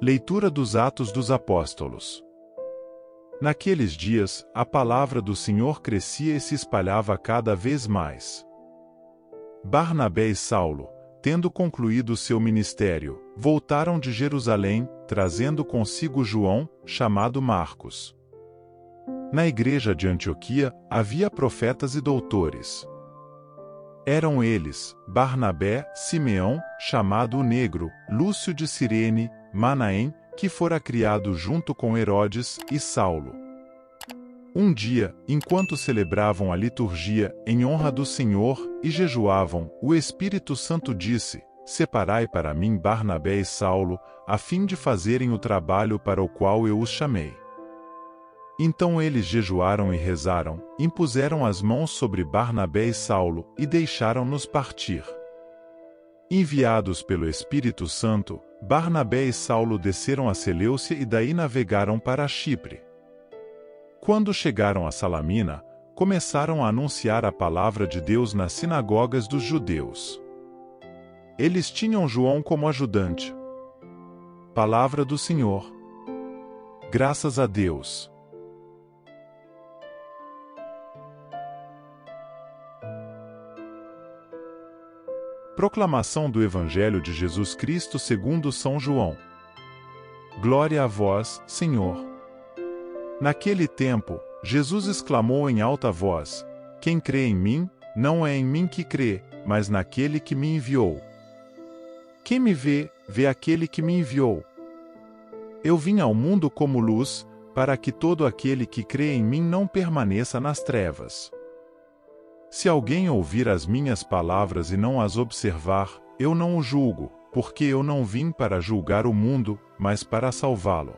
Leitura dos Atos dos Apóstolos. Naqueles dias, a palavra do Senhor crescia e se espalhava cada vez mais. Barnabé e Saulo, tendo concluído seu ministério, voltaram de Jerusalém, trazendo consigo João, chamado Marcos. Na igreja de Antioquia, havia profetas e doutores. Eram eles, Barnabé, Simeão, chamado o Negro, Lúcio de Cirene, Manaém, que fora criado junto com Herodes, e Saulo. Um dia, enquanto celebravam a liturgia, em honra do Senhor, e jejuavam, o Espírito Santo disse: Separai para mim Barnabé e Saulo, a fim de fazerem o trabalho para o qual eu os chamei. Então eles jejuaram e rezaram, impuseram as mãos sobre Barnabé e Saulo, e deixaram-nos partir. Enviados pelo Espírito Santo, Barnabé e Saulo desceram a Seleucia e daí navegaram para Chipre. Quando chegaram a Salamina, começaram a anunciar a palavra de Deus nas sinagogas dos judeus. Eles tinham João como ajudante. Palavra do Senhor. Graças a Deus. Proclamação do Evangelho de Jesus Cristo segundo São João. Glória a vós, Senhor. Naquele tempo, Jesus exclamou em alta voz: Quem crê em mim, não é em mim que crê, mas naquele que me enviou. Quem me vê, vê aquele que me enviou. Eu vim ao mundo como luz, para que todo aquele que crê em mim não permaneça nas trevas. Se alguém ouvir as minhas palavras e não as observar, eu não o julgo, porque eu não vim para julgar o mundo, mas para salvá-lo.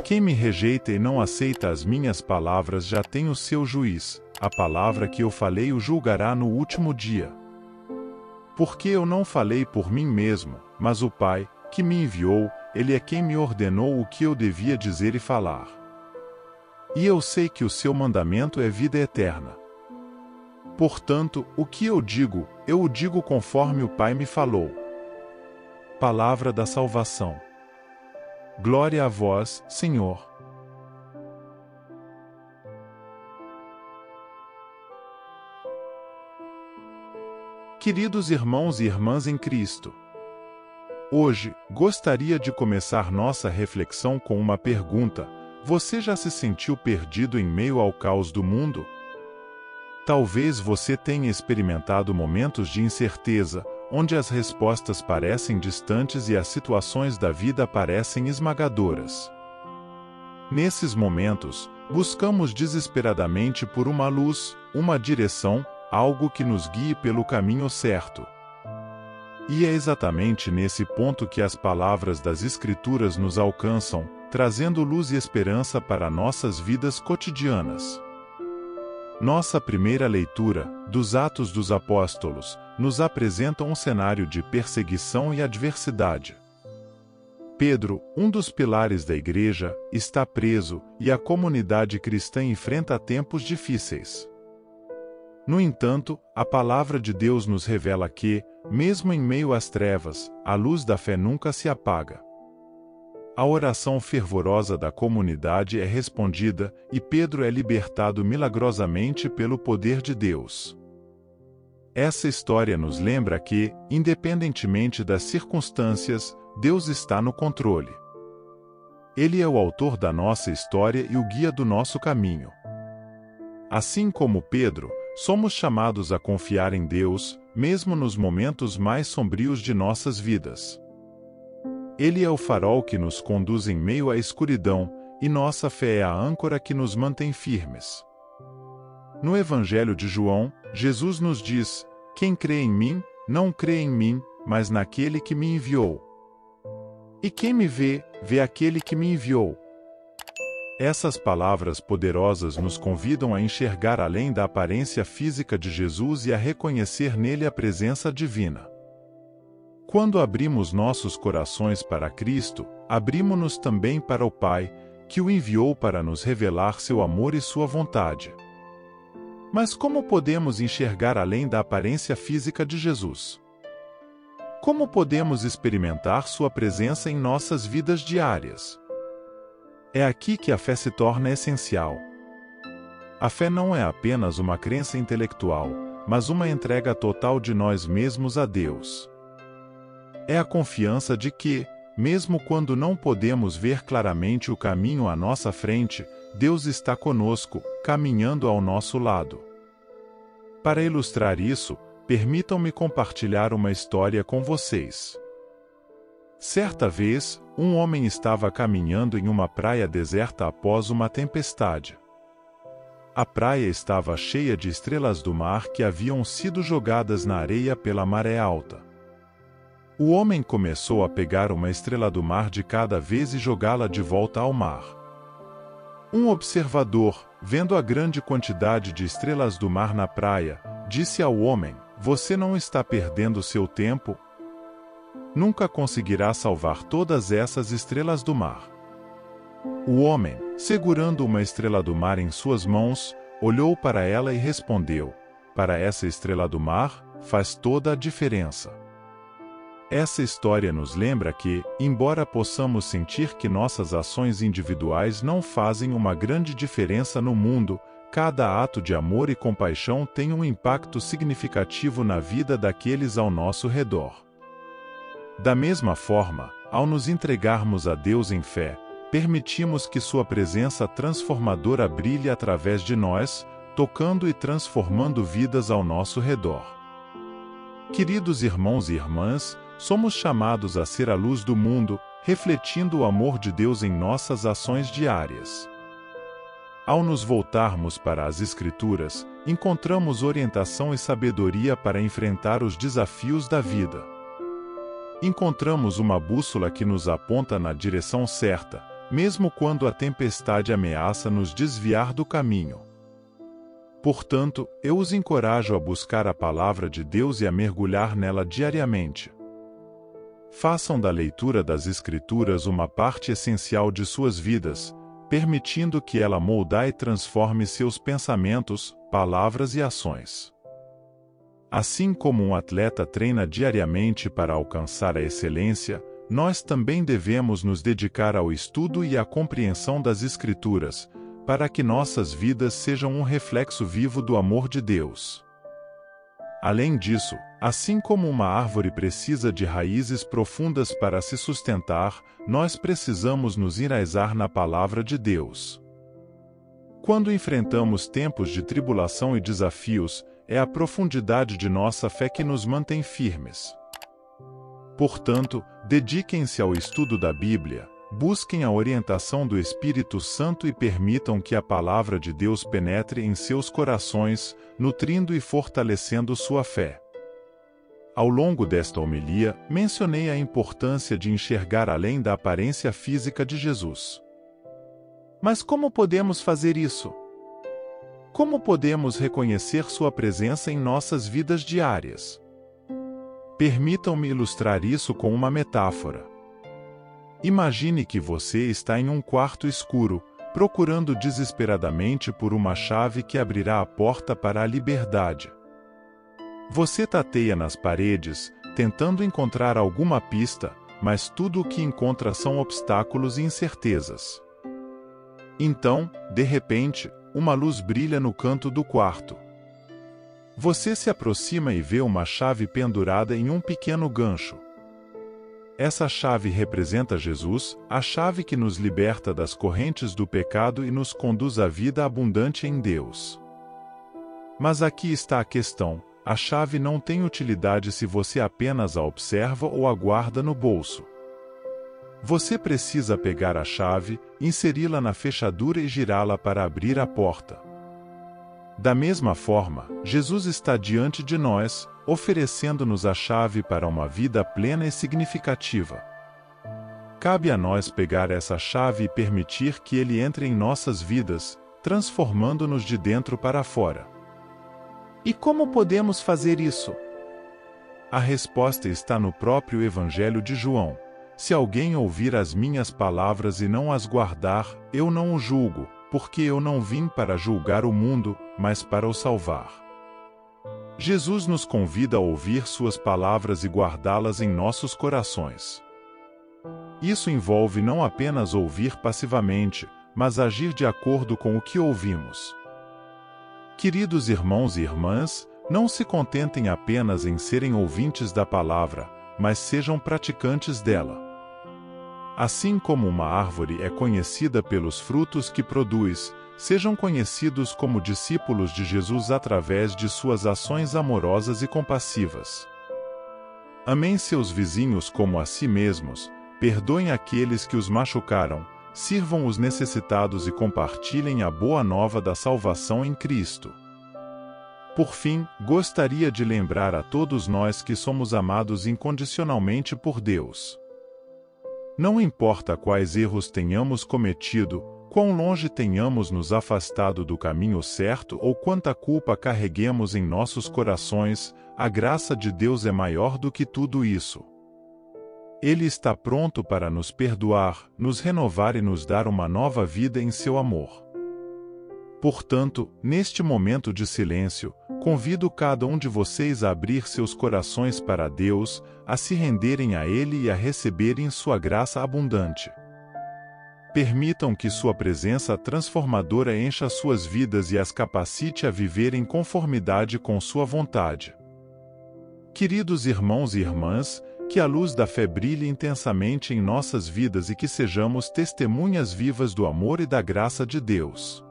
Quem me rejeita e não aceita as minhas palavras já tem o seu juiz, a palavra que eu falei o julgará no último dia. Porque eu não falei por mim mesmo, mas o Pai, que me enviou, Ele é quem me ordenou o que eu devia dizer e falar. E eu sei que o seu mandamento é vida eterna. Portanto, o que eu o digo conforme o Pai me falou. Palavra da salvação. Glória a vós, Senhor. Queridos irmãos e irmãs em Cristo, hoje, gostaria de começar nossa reflexão com uma pergunta: você já se sentiu perdido em meio ao caos do mundo? Talvez você tenha experimentado momentos de incerteza, onde as respostas parecem distantes e as situações da vida parecem esmagadoras. Nesses momentos, buscamos desesperadamente por uma luz, uma direção, algo que nos guie pelo caminho certo. E é exatamente nesse ponto que as palavras das Escrituras nos alcançam, trazendo luz e esperança para nossas vidas cotidianas. Nossa primeira leitura, dos Atos dos Apóstolos, nos apresenta um cenário de perseguição e adversidade. Pedro, um dos pilares da igreja, está preso, e a comunidade cristã enfrenta tempos difíceis. No entanto, a palavra de Deus nos revela que, mesmo em meio às trevas, a luz da fé nunca se apaga. A oração fervorosa da comunidade é respondida, e Pedro é libertado milagrosamente pelo poder de Deus. Essa história nos lembra que, independentemente das circunstâncias, Deus está no controle. Ele é o autor da nossa história e o guia do nosso caminho. Assim como Pedro, somos chamados a confiar em Deus, mesmo nos momentos mais sombrios de nossas vidas. Ele é o farol que nos conduz em meio à escuridão, e nossa fé é a âncora que nos mantém firmes. No Evangelho de João, Jesus nos diz: Quem crê em mim, não crê em mim, mas naquele que me enviou. E quem me vê, vê aquele que me enviou. Essas palavras poderosas nos convidam a enxergar além da aparência física de Jesus e a reconhecer nele a presença divina. Quando abrimos nossos corações para Cristo, abrimos-nos também para o Pai, que o enviou para nos revelar seu amor e sua vontade. Mas como podemos enxergar além da aparência física de Jesus? como podemos experimentar sua presença em nossas vidas diárias? É aqui que a fé se torna essencial. A fé não é apenas uma crença intelectual, mas uma entrega total de nós mesmos a Deus. É a confiança de que, mesmo quando não podemos ver claramente o caminho à nossa frente, Deus está conosco, caminhando ao nosso lado. Para ilustrar isso, permitam-me compartilhar uma história com vocês. Certa vez, um homem estava caminhando em uma praia deserta após uma tempestade. A praia estava cheia de estrelas do mar que haviam sido jogadas na areia pela maré alta. O homem começou a pegar uma estrela do mar de cada vez e jogá-la de volta ao mar. Um observador, vendo a grande quantidade de estrelas do mar na praia, disse ao homem: "Você não está perdendo seu tempo? Nunca conseguirá salvar todas essas estrelas do mar." O homem, segurando uma estrela do mar em suas mãos, olhou para ela e respondeu: "Para essa estrela do mar, faz toda a diferença." Essa história nos lembra que, embora possamos sentir que nossas ações individuais não fazem uma grande diferença no mundo, cada ato de amor e compaixão tem um impacto significativo na vida daqueles ao nosso redor. Da mesma forma, ao nos entregarmos a Deus em fé, permitimos que sua presença transformadora brilhe através de nós, tocando e transformando vidas ao nosso redor. Queridos irmãos e irmãs, somos chamados a ser a luz do mundo, refletindo o amor de Deus em nossas ações diárias. Ao nos voltarmos para as Escrituras, encontramos orientação e sabedoria para enfrentar os desafios da vida. Encontramos uma bússola que nos aponta na direção certa, mesmo quando a tempestade ameaça nos desviar do caminho. Portanto, eu os encorajo a buscar a palavra de Deus e a mergulhar nela diariamente. Façam da leitura das Escrituras uma parte essencial de suas vidas, permitindo que ela molde e transforme seus pensamentos, palavras e ações. Assim como um atleta treina diariamente para alcançar a excelência, nós também devemos nos dedicar ao estudo e à compreensão das Escrituras, para que nossas vidas sejam um reflexo vivo do amor de Deus. Além disso, assim como uma árvore precisa de raízes profundas para se sustentar, nós precisamos nos enraizar na palavra de Deus. Quando enfrentamos tempos de tribulação e desafios, é a profundidade de nossa fé que nos mantém firmes. Portanto, dediquem-se ao estudo da Bíblia, busquem a orientação do Espírito Santo e permitam que a palavra de Deus penetre em seus corações, nutrindo e fortalecendo sua fé. Ao longo desta homilia, mencionei a importância de enxergar além da aparência física de Jesus. Mas como podemos fazer isso? Como podemos reconhecer sua presença em nossas vidas diárias? Permitam-me ilustrar isso com uma metáfora. Imagine que você está em um quarto escuro, procurando desesperadamente por uma chave que abrirá a porta para a liberdade. Você tateia nas paredes, tentando encontrar alguma pista, mas tudo o que encontra são obstáculos e incertezas. Então, de repente, uma luz brilha no canto do quarto. Você se aproxima e vê uma chave pendurada em um pequeno gancho. Essa chave representa Jesus, a chave que nos liberta das correntes do pecado e nos conduz à vida abundante em Deus. Mas aqui está a questão: a chave não tem utilidade se você apenas a observa ou a guarda no bolso. Você precisa pegar a chave, inseri-la na fechadura e girá-la para abrir a porta. Da mesma forma, Jesus está diante de nós, oferecendo-nos a chave para uma vida plena e significativa. Cabe a nós pegar essa chave e permitir que Ele entre em nossas vidas, transformando-nos de dentro para fora. E como podemos fazer isso? A resposta está no próprio Evangelho de João. Se alguém ouvir as minhas palavras e não as guardar, eu não o julgo, porque eu não vim para julgar o mundo, mas para o salvar. Jesus nos convida a ouvir suas palavras e guardá-las em nossos corações. Isso envolve não apenas ouvir passivamente, mas agir de acordo com o que ouvimos. Queridos irmãos e irmãs, não se contentem apenas em serem ouvintes da palavra, mas sejam praticantes dela. Assim como uma árvore é conhecida pelos frutos que produz, sejam conhecidos como discípulos de Jesus através de suas ações amorosas e compassivas. Amem seus vizinhos como a si mesmos, perdoem aqueles que os machucaram, sirvam os necessitados e compartilhem a boa nova da salvação em Cristo. Por fim, gostaria de lembrar a todos nós que somos amados incondicionalmente por Deus. Não importa quais erros tenhamos cometido, quão longe tenhamos nos afastado do caminho certo ou quanta culpa carreguemos em nossos corações, a graça de Deus é maior do que tudo isso. Ele está pronto para nos perdoar, nos renovar e nos dar uma nova vida em seu amor. Portanto, neste momento de silêncio, convido cada um de vocês a abrir seus corações para Deus, a se renderem a Ele e a receberem sua graça abundante. Permitam que sua presença transformadora encha suas vidas e as capacite a viver em conformidade com sua vontade. Queridos irmãos e irmãs, que a luz da fé brilhe intensamente em nossas vidas e que sejamos testemunhas vivas do amor e da graça de Deus.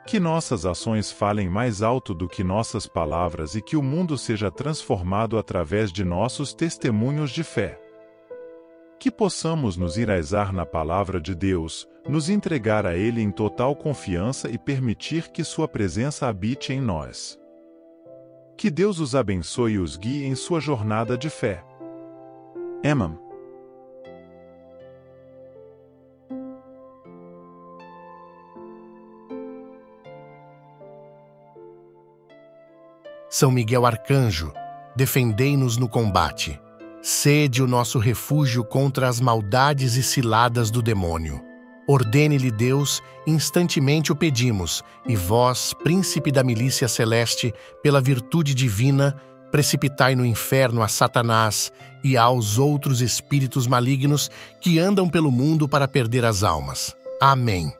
Que nossas ações falem mais alto do que nossas palavras e que o mundo seja transformado através de nossos testemunhos de fé. Que possamos nos enraizar na palavra de Deus, nos entregar a Ele em total confiança e permitir que sua presença habite em nós. Que Deus os abençoe e os guie em sua jornada de fé. Amém. São Miguel Arcanjo, defendei-nos no combate. Sede o nosso refúgio contra as maldades e ciladas do demônio. Ordene-lhe Deus, instantemente o pedimos, e vós, príncipe da milícia celeste, pela virtude divina, precipitai no inferno a Satanás e aos outros espíritos malignos que andam pelo mundo para perder as almas. Amém.